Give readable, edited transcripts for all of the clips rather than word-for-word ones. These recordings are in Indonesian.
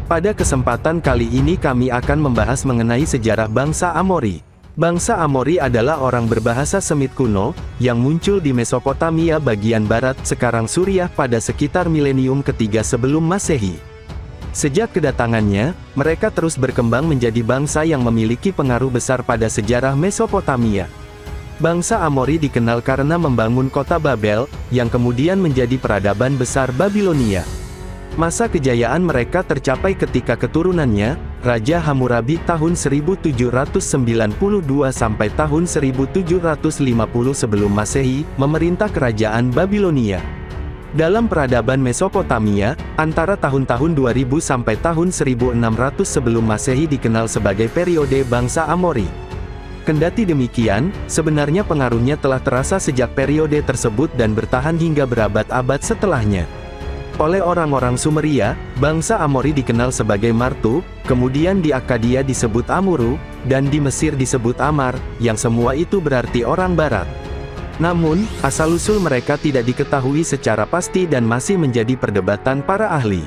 Pada kesempatan kali ini kami akan membahas mengenai sejarah bangsa Amori. Bangsa Amori adalah orang berbahasa Semit kuno, yang muncul di Mesopotamia bagian barat sekarang Suriah pada sekitar milenium ketiga sebelum Masehi. Sejak kedatangannya, mereka terus berkembang menjadi bangsa yang memiliki pengaruh besar pada sejarah Mesopotamia. Bangsa Amori dikenal karena membangun kota Babel, yang kemudian menjadi peradaban besar Babilonia. Masa kejayaan mereka tercapai ketika keturunannya, Raja Hammurabi tahun 1792 sampai tahun 1750 sebelum Masehi, memerintah kerajaan Babilonia. Dalam peradaban Mesopotamia, antara tahun-tahun 2000 sampai tahun 1600 sebelum Masehi dikenal sebagai periode bangsa Amori. Kendati demikian, sebenarnya pengaruhnya telah terasa sejak periode tersebut dan bertahan hingga berabad-abad setelahnya. Oleh orang-orang Sumeria, bangsa Amori dikenal sebagai Martu, kemudian di Akkadia disebut Amuru, dan di Mesir disebut Amar, yang semua itu berarti orang barat. Namun, asal-usul mereka tidak diketahui secara pasti dan masih menjadi perdebatan para ahli.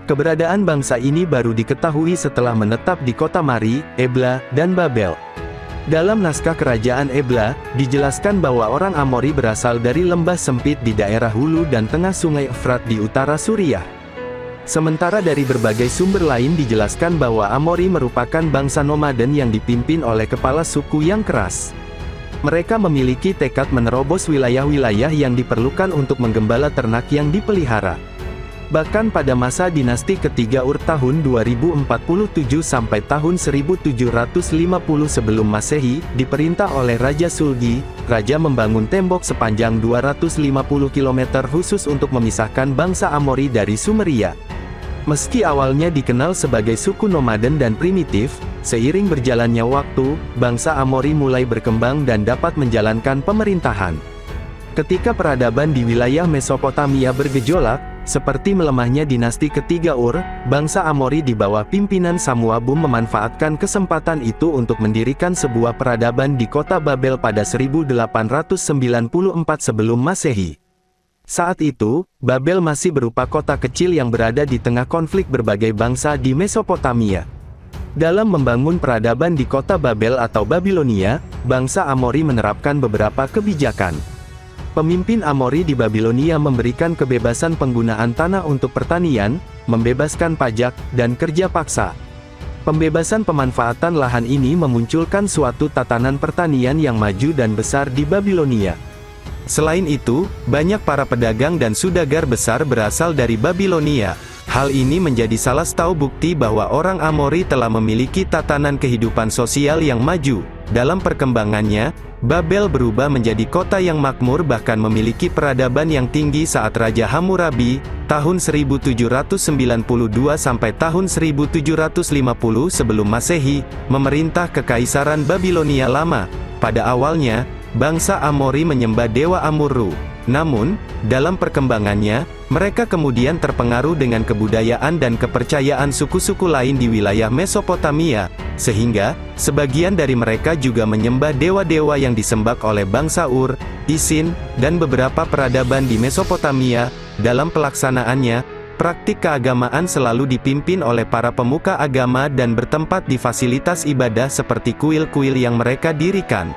Keberadaan bangsa ini baru diketahui setelah menetap di kota Mari, Ebla, dan Babel. Dalam naskah kerajaan Ebla, dijelaskan bahwa orang Amori berasal dari lembah sempit di daerah hulu dan tengah sungai Efrat di utara Suriah. Sementara dari berbagai sumber lain dijelaskan bahwa Amori merupakan bangsa nomaden yang dipimpin oleh kepala suku yang keras. Mereka memiliki tekad menerobos wilayah-wilayah yang diperlukan untuk menggembala ternak yang dipelihara. Bahkan pada masa dinasti ketiga Ur tahun 2047 sampai tahun 1750 sebelum Masehi, diperintah oleh Raja Sulgi, raja membangun tembok sepanjang 250 km khusus untuk memisahkan bangsa Amori dari Sumeria. Meski awalnya dikenal sebagai suku nomaden dan primitif, seiring berjalannya waktu, bangsa Amori mulai berkembang dan dapat menjalankan pemerintahan. Ketika peradaban di wilayah Mesopotamia bergejolak, seperti melemahnya dinasti ketiga Ur, bangsa Amori di bawah pimpinan Samuabum memanfaatkan kesempatan itu untuk mendirikan sebuah peradaban di kota Babel pada 1894 sebelum Masehi. Saat itu, Babel masih berupa kota kecil yang berada di tengah konflik berbagai bangsa di Mesopotamia. Dalam membangun peradaban di kota Babel atau Babilonia, bangsa Amori menerapkan beberapa kebijakan. Pemimpin Amori di Babilonia memberikan kebebasan penggunaan tanah untuk pertanian, membebaskan pajak, dan kerja paksa. Pembebasan pemanfaatan lahan ini memunculkan suatu tatanan pertanian yang maju dan besar di Babilonia. Selain itu, banyak para pedagang dan saudagar besar berasal dari Babilonia. Hal ini menjadi salah satu bukti bahwa orang Amori telah memiliki tatanan kehidupan sosial yang maju. Dalam perkembangannya, Babel berubah menjadi kota yang makmur bahkan memiliki peradaban yang tinggi saat Raja Hammurabi, tahun 1792 sampai tahun 1750 sebelum Masehi, memerintah Kekaisaran Babilonia Lama. Pada awalnya, bangsa Amori menyembah dewa Amurru. Namun, dalam perkembangannya, mereka kemudian terpengaruh dengan kebudayaan dan kepercayaan suku-suku lain di wilayah Mesopotamia, sehingga, sebagian dari mereka juga menyembah dewa-dewa yang disembah oleh bangsa Ur, Isin, dan beberapa peradaban di Mesopotamia. Dalam pelaksanaannya, praktik keagamaan selalu dipimpin oleh para pemuka agama dan bertempat di fasilitas ibadah seperti kuil-kuil yang mereka dirikan.